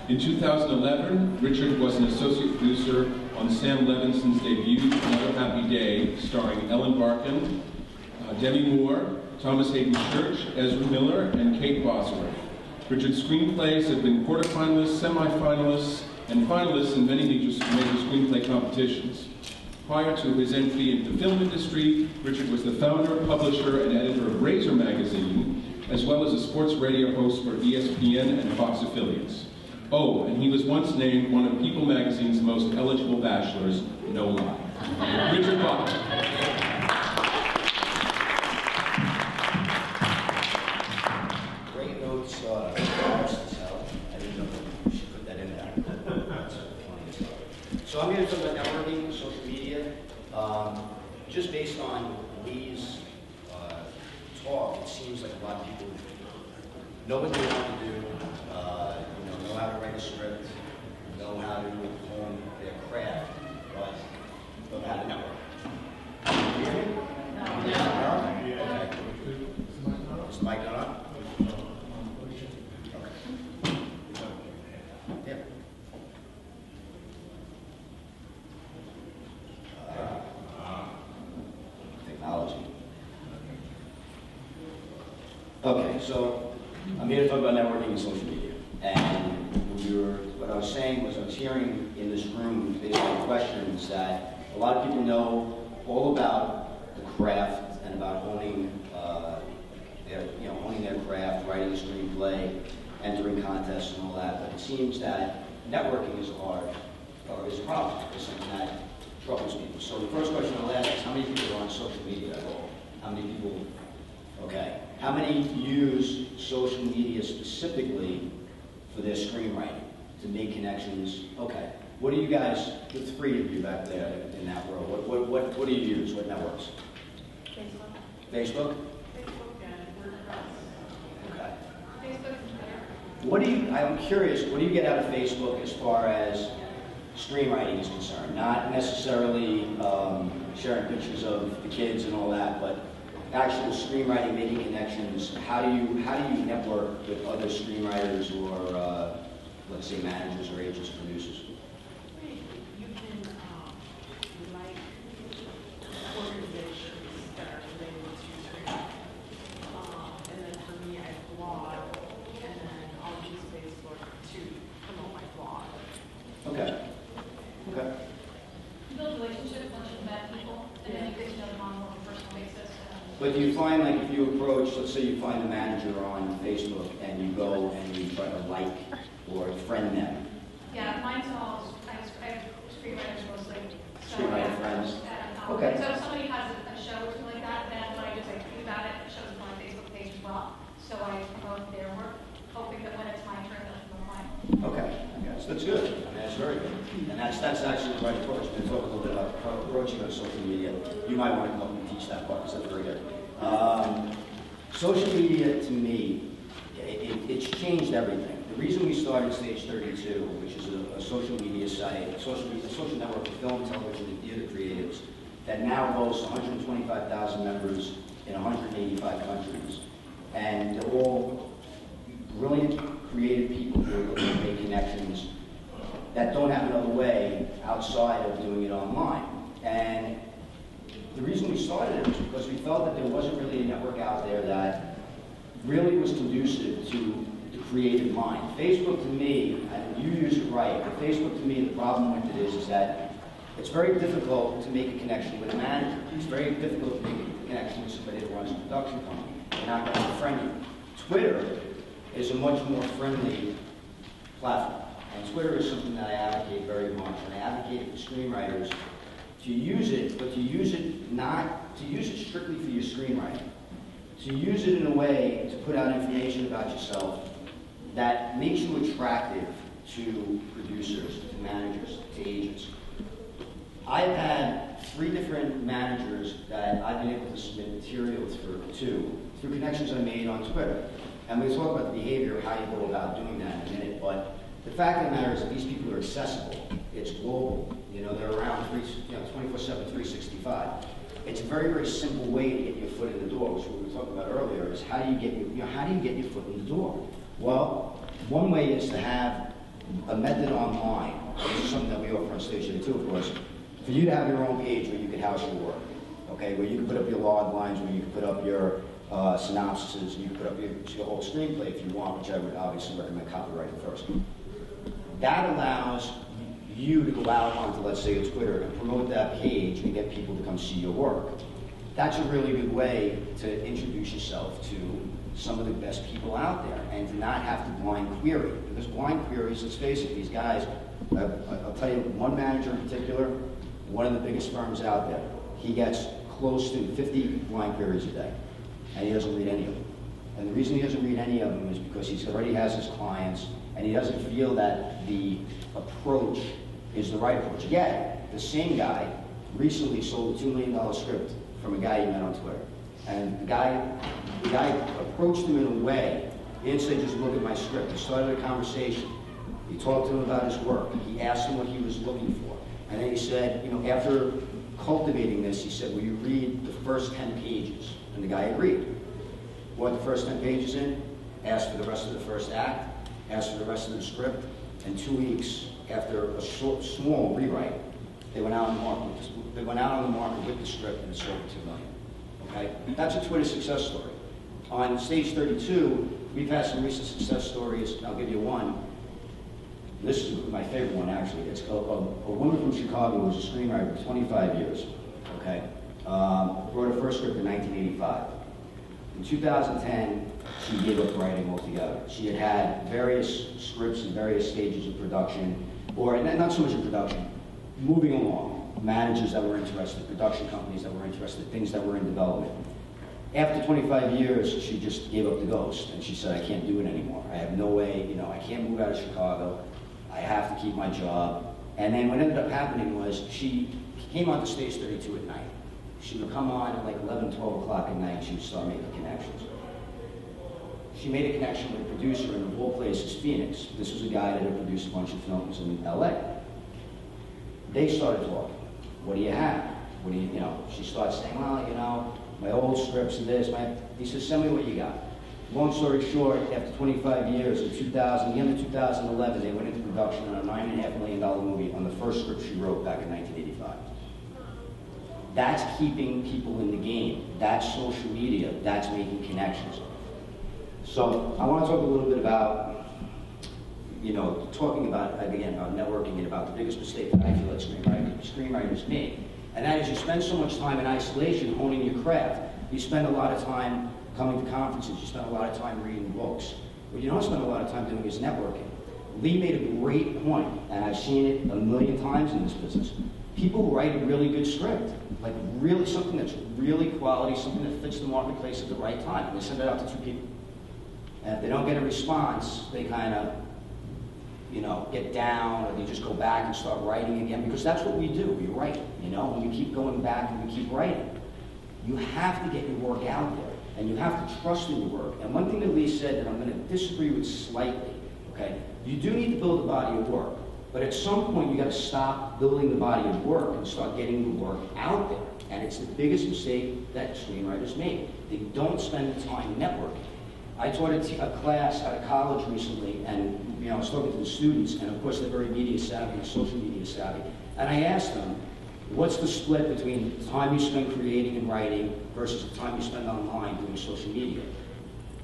In 2011, Richard was an associate producer on Sam Levinson's debut, Another Happy Day, starring Ellen Barkin, Demi Moore, Thomas Hayden Church, Ezra Miller, and Kate Bosworth. Richard's screenplays have been quarterfinalists, semifinalists, and finalists in many major screenplay competitions. Prior to his entry into the film industry, Richard was the founder, publisher, and editor of Razor magazine, as well as a sports radio host for ESPN and Fox affiliates. Oh, and he was once named one of People magazine's most eligible bachelors, no lie. Richard Batto. Great notes, I didn't know that we should put that in there. So I'm going to talk about networking, social media. Just based on Lee's talk, it seems like a lot of people know what they want to do, know how to write a script, know how to hone their craft, but don't know how to network. Can you hear me? No. Okay. Is the mic not on? Yeah. Technology. Okay, so I'm here to talk about networking and social media. And what I was saying was I was hearing in this room, based on questions, that a lot of people know all about the craft and about honing their craft, writing a screenplay, entering contests and all that. But it seems that networking is hard, or is a problem, is something that troubles people. So the first question I'll ask is, how many people are on social media at all? How many people? Okay. How many use social media specifically for their screenwriting, to make connections? Okay. What do you guys, the three of you back there in that world, what do you use? What networks? Facebook. Facebook? Facebook and WordPress. Okay. Facebook and Twitter. I'm curious, what do you get out of Facebook as far as screenwriting is concerned? Not necessarily sharing pictures of the kids and all that, but actual screenwriting, making connections. How do you network with other screenwriters or let's say managers or agents, producers? You can like organizations that are related to screenwriting. And then for me, I blog, and then I'll use Facebook to promote my blog. Okay. Okay. You build relationships once you've met people, and then you get to know them on more of a personal basis. But do you find, like, if you approach, let's say you find a manager on Facebook and you go and you try to like or friend them? Yeah, mine's all, I have screenwriters mostly. So Screenwriter friends? Okay. So if somebody has a show or something like that, then what I do is I tweet about it, it shows up on my Facebook page as well. So I promote their work, hoping that when it's my turn, they'll promote mine. Okay, yes, that's good. I mean, that's very good. And that's actually the right approach. We're going to talk a little bit about approaching on social media. You might want to help me teach that part, because that's very good. Social media, to me, it's changed everything. The reason we started Stage 32, which is a social media site, a social network of film, television, and theater creatives, that now boasts 125,000 members in 185 countries. And they're all brilliant, creative people who are looking to make connections that don't have another way outside of doing it online. And the reason we started it was because we felt that there wasn't really a network out there that really was conducive to the creative mind. Facebook to me, and you use it right, but Facebook to me, the problem with it is that it's very difficult to make a connection with a manager. It's very difficult to make a connection with somebody that runs a production company. They're not going to befriend you. Twitter is a much more friendly platform. And Twitter is something that I advocate very much. And I advocate it for screenwriters to use it, but to use it strictly for your screenwriting. To use it in a way to put out information about yourself that makes you attractive to producers, to managers, to agents. I've had 3 different managers that I've been able to submit material to through connections I made on Twitter. And we talk about the behavior of how you go about doing that in a minute, but the fact of the matter is that these people are accessible. It's global. They're around 24/7, 365. It's a very, very simple way to get your foot in the door, which we were talking about earlier, is how do you get your foot in the door? Well, one way is to have a method online. This is something that we offer on Stage 32, of course. For you to have your own page where you can house your work, okay? Where you can put up your log lines, where you can put up your synopsises, you can put up your whole screenplay if you want, which I would obviously recommend copywriting first. That allows you to go out onto, let's say, a Twitter and promote that page and get people to come see your work. That's a really good way to introduce yourself to some of the best people out there and to not have to blind query. Because blind queries, let's face it, these guys, I'll tell you, one manager in particular, one of the biggest firms out there, he gets close to 50 blind queries a day, and he doesn't read any of them. And the reason he doesn't read any of them is because he already has his clients, and he doesn't feel that the approach is the right approach. Yet, the same guy recently sold a $2 million script from a guy he met on Twitter. And the guy approached him in a way, he didn't say, just look at my script. He started a conversation. He talked to him about his work. He asked him what he was looking for. And then he said, you know, after cultivating this, he said, will you read the first 10 pages? And the guy agreed. What the first 10 pages in? Asked for the rest of the first act, asked for the rest of the script, and 2 weeks after a small rewrite, they went out on the market. They went out on the market with the script and it sold for $2 million. Okay, that's a Twitter success story. On Stage 32, we've had some recent success stories. I'll give you one. This is my favorite one, actually. It's a woman from Chicago who was a screenwriter for 25 years. Okay, wrote her first script in 1985. In 2010, she gave up writing altogether. She had had various scripts in various stages of production, or not so much in production, moving along. Managers that were interested, production companies that were interested, things that were in development. After 25 years, she just gave up the ghost, and she said, I can't do it anymore. I have no way, you know, I can't move out of Chicago. I have to keep my job. And then what ended up happening was she came onto Stage 32 at night. She would come on at like 11, 12 o'clock at night, and she would start making connections. She made a connection with a producer in, of all places, Phoenix. This was a guy that had produced a bunch of films in LA. They started talking. What do you have? What do you know? She starts saying, well, you know, my old scripts and this. He says, send me what you got. Long story short, after 25 years, in the end of 2011, they went into production on a $9.5 million movie on the first script she wrote back in 1985. That's keeping people in the game. That's social media. That's making connections. So I want to talk a little bit about, you know, talking about, again, about networking and about the biggest mistake that I feel that screenwriters make. And that is you spend so much time in isolation honing your craft. You spend a lot of time coming to conferences. You spend a lot of time reading books. What you don't spend a lot of time doing is networking. Lee made a great point, and I've seen it a million times in this business. People write a really good script, like really something that's really quality, something that fits the marketplace at the right time, and they send it out to 2 people. And if they don't get a response, they kind of, you know, get down, or they just go back and start writing again, because that's what we do. We write, you know, and we keep going back and we keep writing. You have to get your work out there, and you have to trust in your work. And one thing that Lee said that I'm going to disagree with slightly, okay? You do need to build a body of work, but at some point you got to stop building the body of work and start getting the work out there. And it's the biggest mistake that screenwriters make. They don't spend the time networking. I taught a class at a college recently, and you know, I was talking to the students, and of course they're very media savvy, social media savvy. And I asked them, what's the split between the time you spend creating and writing versus the time you spend online doing social media?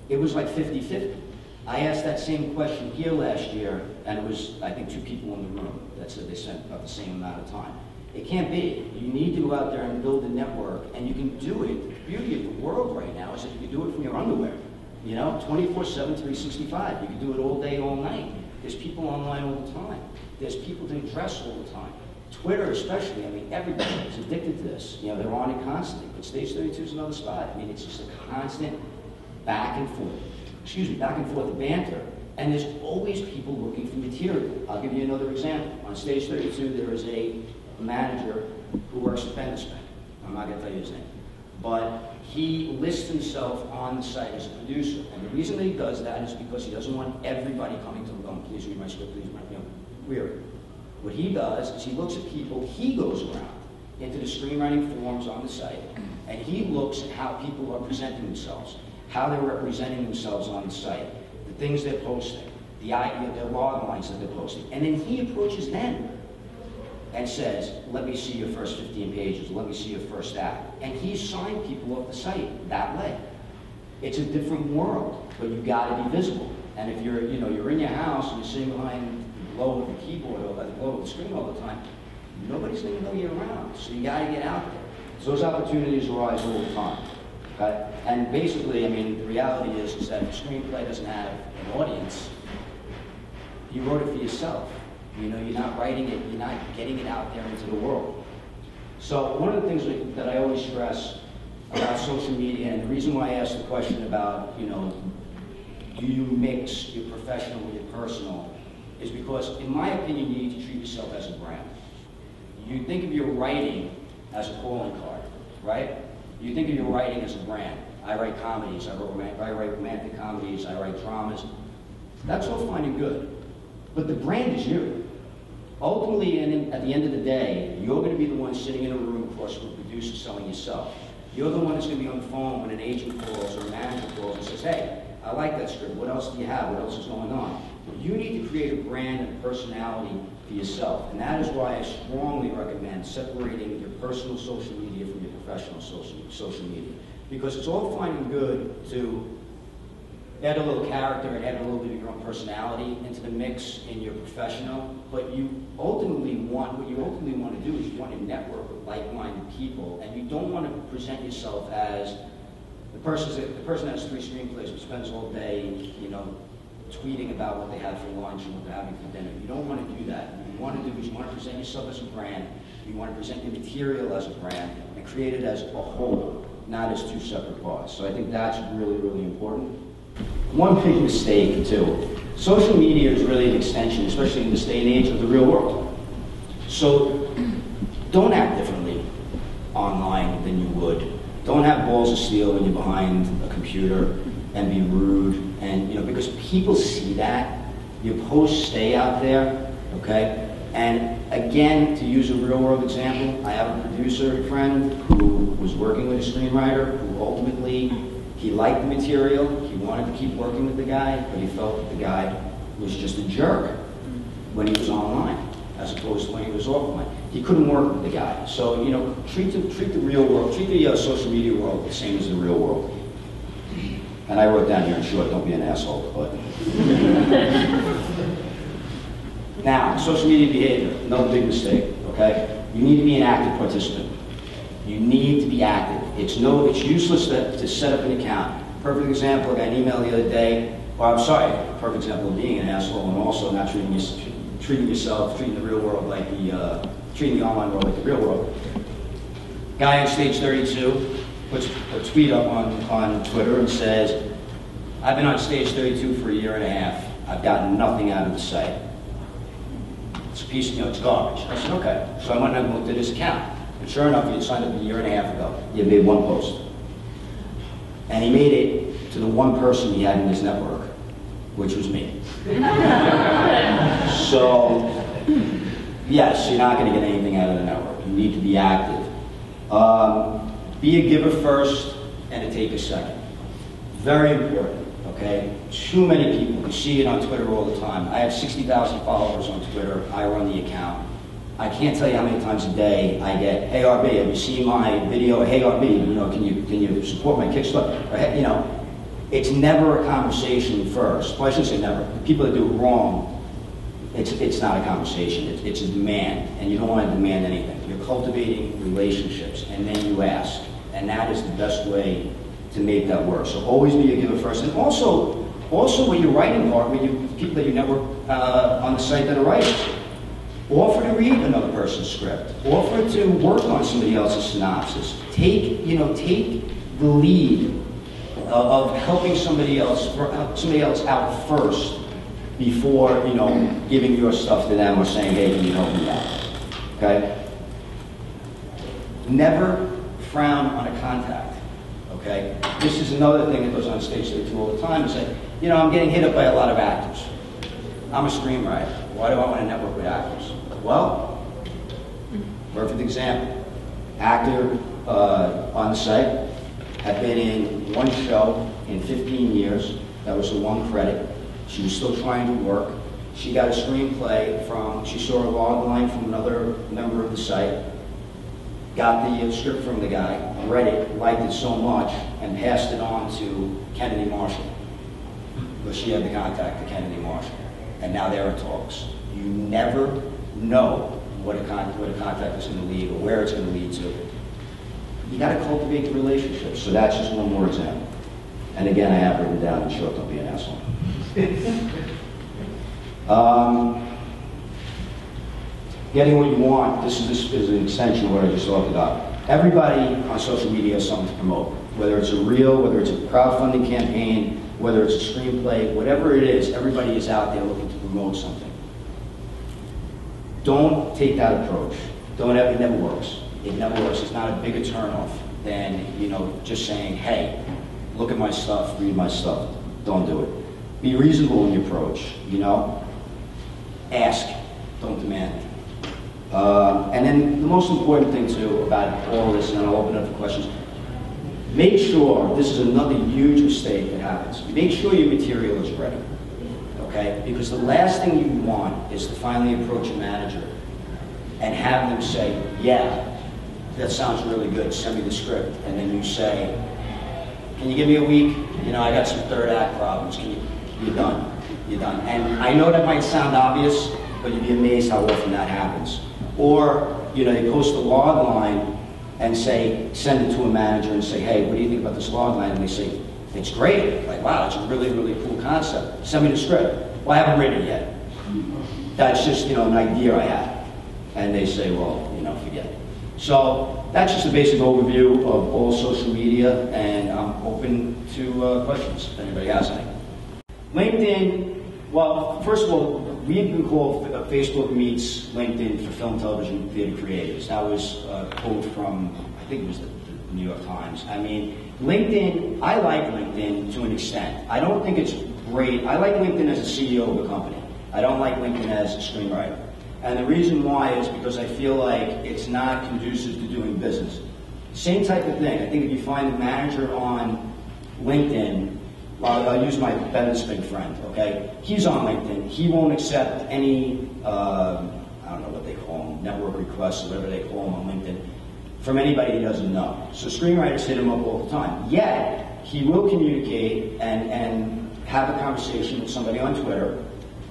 It was like 50-50. I asked that same question here last year, and it was, I think, 2 people in the room that said they spent about the same amount of time. It can't be. You need to go out there and build a network, and you can do it. The beauty of the world right now is that you can do it from your underwear. You know, 24/7, 365. You can do it all day, all night. There's people online all the time. There's people doing dress all the time. Twitter especially, I mean, everybody is addicted to this. You know, they're on it constantly. But Stage 32 is another spot. I mean, it's just a constant back and forth banter. And there's always people looking for material. I'll give you another example. On Stage 32, there is a manager who works at Penn. I'm not going to tell you his name. But he lists himself on the site as a producer. And the reason that he does that is because he doesn't want everybody coming to him going, please read my script, please read my, query. What he does is he looks at people, he goes around into the screenwriting forums on the site, and he looks at how people are presenting themselves, how they're representing themselves on the site, the things they're posting. their log lines that they're posting. And then he approaches them and says, let me see your first 15 pages, let me see your first act. And he's signed people off the site that way. It's a different world, but you gotta be visible. And if you're, you're in your house and you're sitting behind the glow of the keyboard or the glow of the screen all the time, nobody's gonna know you're around. So you gotta get out there. So those opportunities arise all the time. Okay? And basically, the reality is that if a screenplay doesn't have an audience, you wrote it for yourself. You're not writing it, you're not getting it out there into the world. So one of the things that I always stress about social media, and the reason why I asked the question about, do you mix your professional with your personal, is because, in my opinion, you need to treat yourself as a brand. You think of your writing as a calling card, right? You think of your writing as a brand. I write comedies, I write romantic comedies, I write dramas. That's all fine and good. But the brand is you. Ultimately, at the end of the day, you're going to be the one sitting in a room across from a producer selling yourself. You're the one that's going to be on the phone when an agent calls or a manager calls and says, hey, I like that script. What else do you have? What else is going on? You need to create a brand and personality for yourself. And that is why I strongly recommend separating your personal social media from your professional social media. Because it's all fine and good to add a little character and add a little bit of your own personality into the mix in your professional, but what you ultimately want to do is you want to network with like-minded people, and you don't want to present yourself as the person that has 3 screenplays but spends all day, tweeting about what they had for lunch and what they're having for dinner. You don't want to do that. What you want to do is you want to present yourself as a brand, you want to present your material as a brand, and create it as a whole, not as 2 separate parts. So I think that's really, really important. One big mistake, too. Social media is really an extension, especially in this day and age, of the real world. So don't act differently online than you would. Don't have balls of steel when you're behind a computer and be rude. And, because people see that. Your posts stay out there, okay? And again, to use a real world example, I have a producer friend who was working with a screenwriter who ultimately, he liked the material, he wanted to keep working with the guy, but he felt that the guy was just a jerk when he was online, as opposed to when he was offline. He couldn't work with the guy. So, treat the real world, treat the social media world the same as the real world. And I wrote down here in short, don't be an asshole, but. Now, social media behavior, another big mistake, okay? You need to be an active participant. You need to be active. It's useless to set up an account. Perfect example, I got an email the other day, perfect example of being an asshole and also not treating the real world like treating the online world like the real world. Guy on stage 32 puts a tweet up on Twitter and says, I've been on stage 32 for 1.5 years. I've gotten nothing out of the site. It's a piece, it's garbage. I said, okay. So I went and looked at his account. And sure enough, he had signed up 1.5 years ago. He had made 1 post. And he made it to the 1 person he had in his network, which was me. So, yes, you're not going to get anything out of the network. You need to be active. Be a giver first and a taker second. Very important, okay? Too many people, you see it on Twitter all the time. I have 60,000 followers on Twitter. I run the account. I can't tell you how many times a day I get, hey RB, have you seen my video? Hey RB, can you support my Kickstarter? Or, it's never a conversation first. Well, I shouldn't say never. The people that do it wrong, it's not a conversation. It's a demand, and you don't want to demand anything. You're cultivating relationships, and then you ask, and that is the best way to make that work. So always be a giver first, and also when you're writing part, people that you network on the site that are writers. Offer to read another person's script. Offer to work on somebody else's synopsis. Take the lead of helping somebody else out first before giving your stuff to them or saying, hey, can you help me out? Okay. Never frown on a contact. Okay. This is another thing that goes on stage 32 all the time. Is that I'm getting hit up by a lot of actors. I'm a screenwriter. Why do I want to network with actors? Well, perfect example. Actor on the site had been in 1 show in 15 years. That was the 1 credit. She was still trying to work. She got a screenplay she saw a log line from another member of the site, got the script from the guy, read it, liked it so much, and passed it on to Kennedy Marshall. But she had the contact to Kennedy Marshall. And now they're in talks. You never know what a contact is going to lead or where it's going to lead to. You got to cultivate the relationship. So that's just one more example. And again, I have written down, in short, don't be an asshole. Getting what you want, this is an extension of what I just talked about. Everybody on social media has something to promote. Whether it's a reel, whether it's a crowdfunding campaign, whether it's a screenplay, whatever it is, everybody is out there looking to promote something. Don't take that approach. It never works. It never works. It's not a bigger turnoff than, just saying, hey, look at my stuff, read my stuff. Don't do it. Be reasonable in your approach, Ask, don't demand. And then the most important thing too about all this, and then I'll open it up for questions, make sure, this is another huge mistake that happens, make sure your material is ready, okay? Because the last thing you want is to finally approach a manager and have them say, yeah, that sounds really good, send me the script, and then you say, can you give me a week? I got some third act problems, you're done, you're done. And I know that might sound obvious, but you'd be amazed how often that happens. Or, they post a log line and say, send it to a manager and say, hey, what do you think about this log line? And they say, it's great. Like, wow, it's a really, really cool concept. Send me the script. Well, I haven't written it yet. That's just, an idea I have. And they say, well, forget it. So that's just a basic overview of all social media, and I'm open to questions if anybody has any. LinkedIn, well, first of all, we've been called Facebook meets LinkedIn for film, television, theater creators. That was a quote from, I think it was the New York Times. I mean, LinkedIn, I like LinkedIn to an extent. I don't think it's great. I like LinkedIn as a CEO of a company. I don't like LinkedIn as a screenwriter. And the reason why is because I feel like it's not conducive to doing business. Same type of thing. I think if you find a manager on LinkedIn, I'll use my Benspin friend, okay? He's on LinkedIn. He won't accept any, I don't know what they call them, network requests or whatever they call them on LinkedIn, from anybody he doesn't know. So screenwriters hit him up all the time. Yet, he will communicate and have a conversation with somebody on Twitter,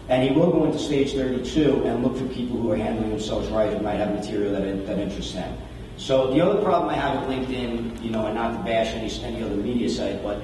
and he will go into stage 32 and look for people who are handling themselves right, who might have material that interests him. So the other problem I have with LinkedIn, and not to bash any other media site, but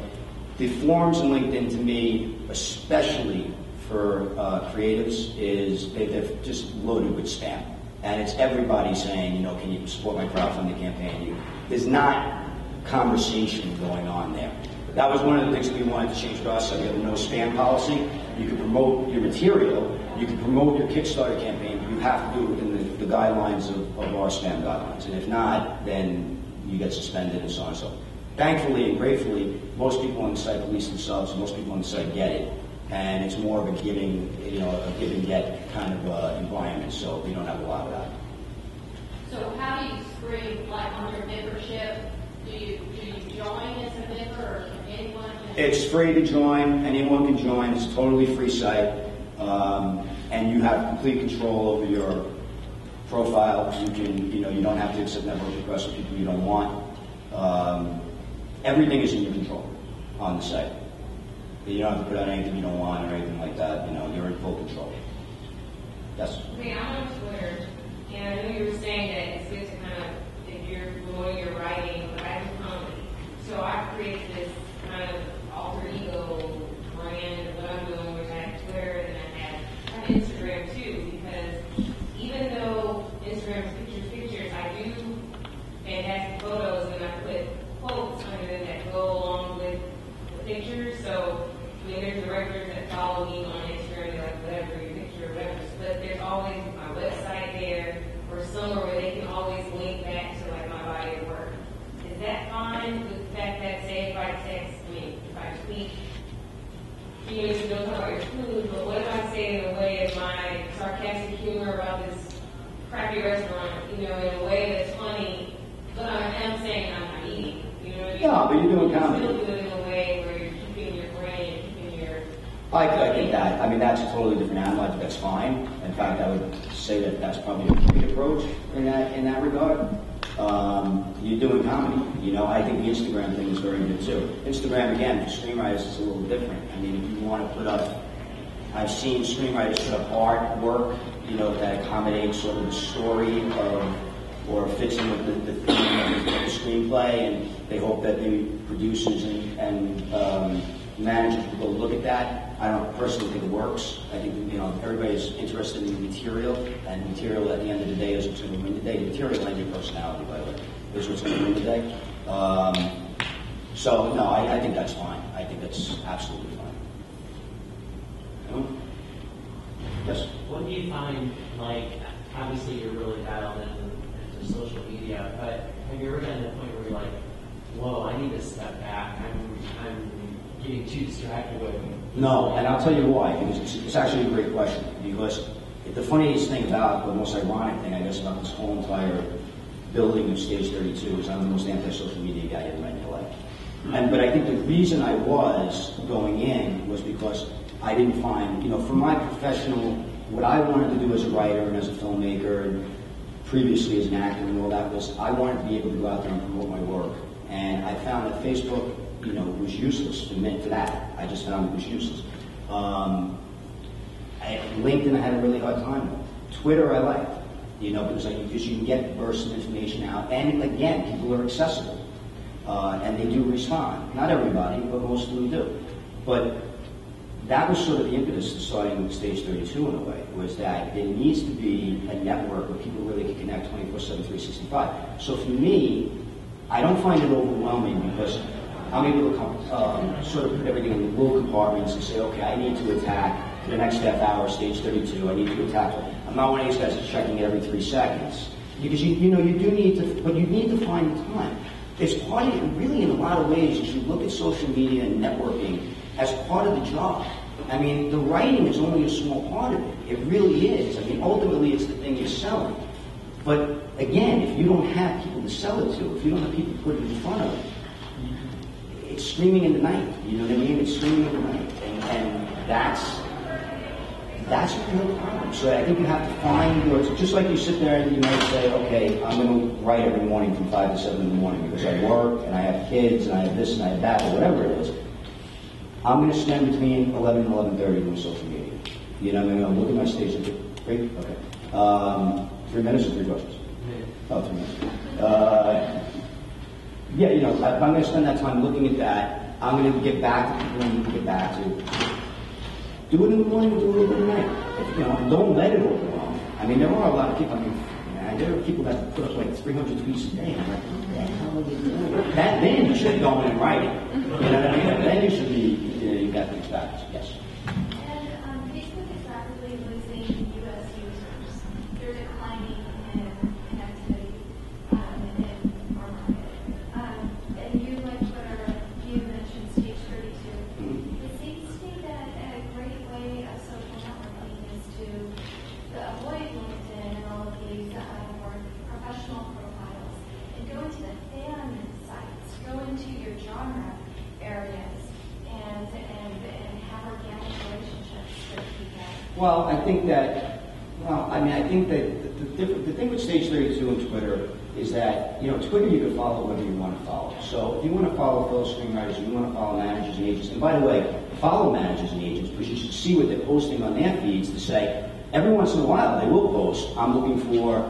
the forums in LinkedIn, to me, especially for creatives, is they're just loaded with spam. And it's everybody saying, can you support my crowdfunding campaign? There's not conversation going on there. That was one of the things that we wanted to change for us. So we have a no spam policy. You can promote your material, you can promote your Kickstarter campaign, but you have to do it within the guidelines of our spam guidelines. And if not, then you get suspended and so on and so forth. Thankfully and gratefully, most people on the site police themselves, most people on the site get it. And it's more of a giving, a give and get kind of environment, so we don't have a lot of that. So how do you screen, like on your membership? Do you join as a member, or can anyone? It's free to join. Anyone can join. It's a totally free site, and you have complete control over your profile. You can, you don't have to accept network requests from people you don't want. Everything is in your control on the site. You don't have to put out anything you don't want or anything like that. You're in full control. Yes. Okay, I'm on Twitter, and I know you were saying that it's good to kind of, if you're promoting your writing, but I do comedy. So I create this kind of alter ego brand of what I'm doing, which I have Twitter and I have Instagram too, because even though Instagram is pictures, I do fantastic photos and I put quotes under them that go along with the pictures. So there's directors that follow me on Instagram, they're like, whatever, your picture, whatever. But there's always my website there, or somewhere where they can always link back to like my body of work. Is that fine with the fact that, say, if I tweet, you don't talk about your food, but what if I say in a way of my sarcastic humor about this crappy restaurant, in a way that's funny, but I'm saying I'm not eating, you know what I mean? Yeah, but you're doing comedy. Still do it in a way where you're keeping your brain, keeping your I think that, I mean, that's a totally different animal. I think that's fine. In fact, I would say that that's probably a great approach in that regard. You're doing comedy, you know. I think the Instagram thing is very good too. Instagram, again, for screenwriters is a little different. I mean, if you want to put up, I've seen screenwriters put up artwork, you know, that accommodates sort of the story of, or fits in with the theme of the screenplay, and they hope that the producers and managers will go look at that. I don't personally think it works. I think, you know, everybody's interested in the material, and material at the end of the day is what's going to win the day. The material and your personality, by the way, is what's going to win the day. So, no, I think that's fine. I think that's absolutely fine. Yes? What do you find, like, obviously you're really dialed into social media, but have you ever gotten to the point where you're like, whoa, I need to step back, I'm getting too distracted with it? No, and I'll tell you why, because it's actually a great question, because the funniest thing about, the most ironic thing, I guess, about this whole entire building of Stage 32 is I'm the most anti-social media guy ever met in LA. But I think the reason I was going in was because I didn't find, you know, for my professional, what I wanted to do as a writer and as a filmmaker and previously as an actor and all that was I wanted to be able to go out there and promote my work. And I found that Facebook, you know, was useless for that. I just found it was useless. LinkedIn I had a really hard time with. Twitter I liked, you know, because you can get bursts of information out. And again, people are accessible. And they do respond. Not everybody, but most of them do. But that was sort of the impetus of starting Stage 32 in a way, was that there needs to be a network where people really can connect 24/7, 365. So for me, I don't find it overwhelming because I'm able to sort of put everything in little compartments and say, okay, I need to attack for the next half hour, Stage 32. I need to attack. I'm not one of these guys that's checking it every 3 seconds. Because you know, you do need to, but you need to find the time. It's part of, really in a lot of ways, you should look at social media and networking as part of the job. I mean, the writing is only a small part of it. It really is. I mean, ultimately, it's the thing you're selling. But again, if you don't have people to sell it to, if you don't have people to put it in front of, it's screaming in the night. You know what I mean? It's screaming in the night, and that's a real problem. So I think you have to find your, just like you sit there and you might say, okay, I'm going to write every morning from 5 to 7 in the morning because I work and I have kids and I have this and I have that or whatever it is. I'm going to spend between 11 and 11:30 doing social media. You know, I'm going to look at my stage. Great, okay. 3 minutes or 3 questions? Oh, 3 minutes. Yeah, you know, if I'm going to spend that time looking at that, I'm going to get back to people I need to get back to. Do it in the morning, do it in the night. If, you know, don't let it overwhelm. I mean, there are a lot of people. I mean, there are people that put up like 300 tweets a day. And I'm like, what the hell are they doing? That then you should be going and writing. You know what I mean? Then you should be. You got things back. Yes. And Facebook is rapidly losing U.S. users. They're declining in connectivity in our market. And you, like Twitter, you mentioned Stage 32. It seems to me that a great way of social networking is to avoid LinkedIn and all of these more professional profiles and go into the fan sites, go into your genre areas and have organic relationships with people. Well, I think that the thing with Stage 32 and Twitter is that, you know, Twitter you can follow whatever you want to follow. So if you want to follow fellow screenwriters, you want to follow managers and agents, and by the way, follow managers and agents because you should see what they're posting on their feeds to say, every once in a while they will post, I'm looking for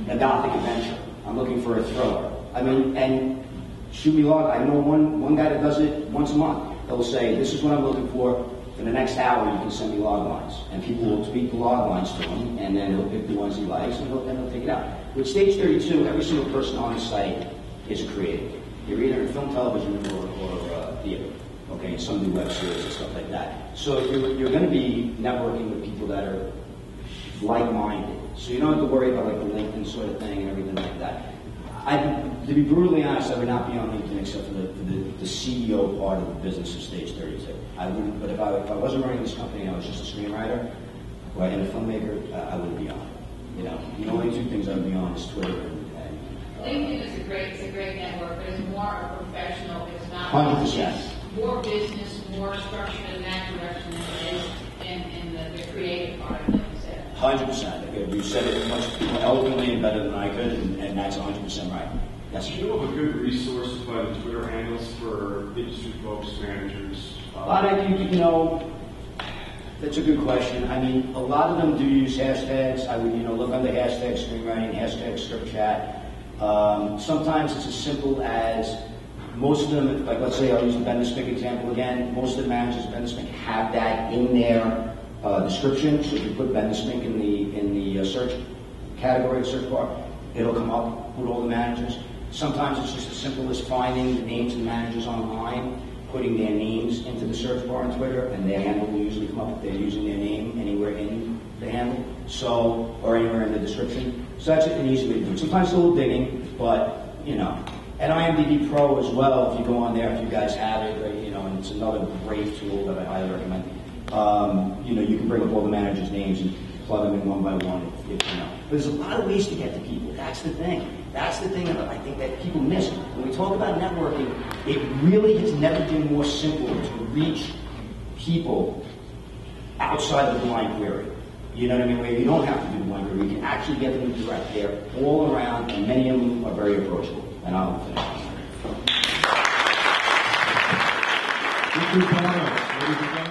a gothic adventure, I'm looking for a thriller. I mean, and shoot me log, I know one guy that does it once a month. They'll say, this is what I'm looking for the next hour you can send me log lines. And people will tweet the log lines to him, and then he'll pick the ones he likes, and he'll take it out. With Stage 32, every single person on the site is creative. You're either in film, television, or theater. Okay, and some do web series and stuff like that. So you're going to be networking with people that are like-minded. So you don't have to worry about like the LinkedIn sort of thing and everything like that. To be brutally honest, I would not be on LinkedIn except for the CEO part of the business of Stage 32. I wouldn't, but if I wasn't running this company and I was just a screenwriter and a filmmaker, I wouldn't be on it. You know, the only 2 things I would be on is Twitter and LinkedIn is a great network, but it's more a professional. It's not 100%. more business, more structured in that direction than it is in the creative part, like you said. 100%. You said it much more eloquently and better than I could, and that's 100% right. Yes, Do you know of a good resource by the Twitter handles for industry folks, managers? You know, that's a good question. I mean, a lot of them do use hashtags. I would, look under hashtag screenwriting, hashtag script chat. Sometimes it's as simple as most of them, like let's say I'll use the Bend the Spick example again, most of the managers of Bend the Spick have that in their description. So if you put Bend the Spick in the search category, the search bar, it'll come up with all the managers. Sometimes it's just as simple as finding the names of the managers online, putting their names into the search bar on Twitter, and their handle will usually come up if they're using their name anywhere in the handle, or anywhere in the description. So that's an easy way to do it. Sometimes it's a little digging, but, and IMDb Pro as well, if you go on there, if you guys have it, and it's another great tool that I highly recommend. You can bring up all the managers' names and plug them in one by one. But there's a lot of ways to get to people. That's the thing. That's the thing that I think that people miss. When we talk about networking, it really has never been more simple to reach people outside of the blind query. You know what I mean? Where you don't have to do the blind query. You can actually get them direct. They're all around, and many of them are very approachable. And I'll finish. Mr. Batto, ladies and gentlemen.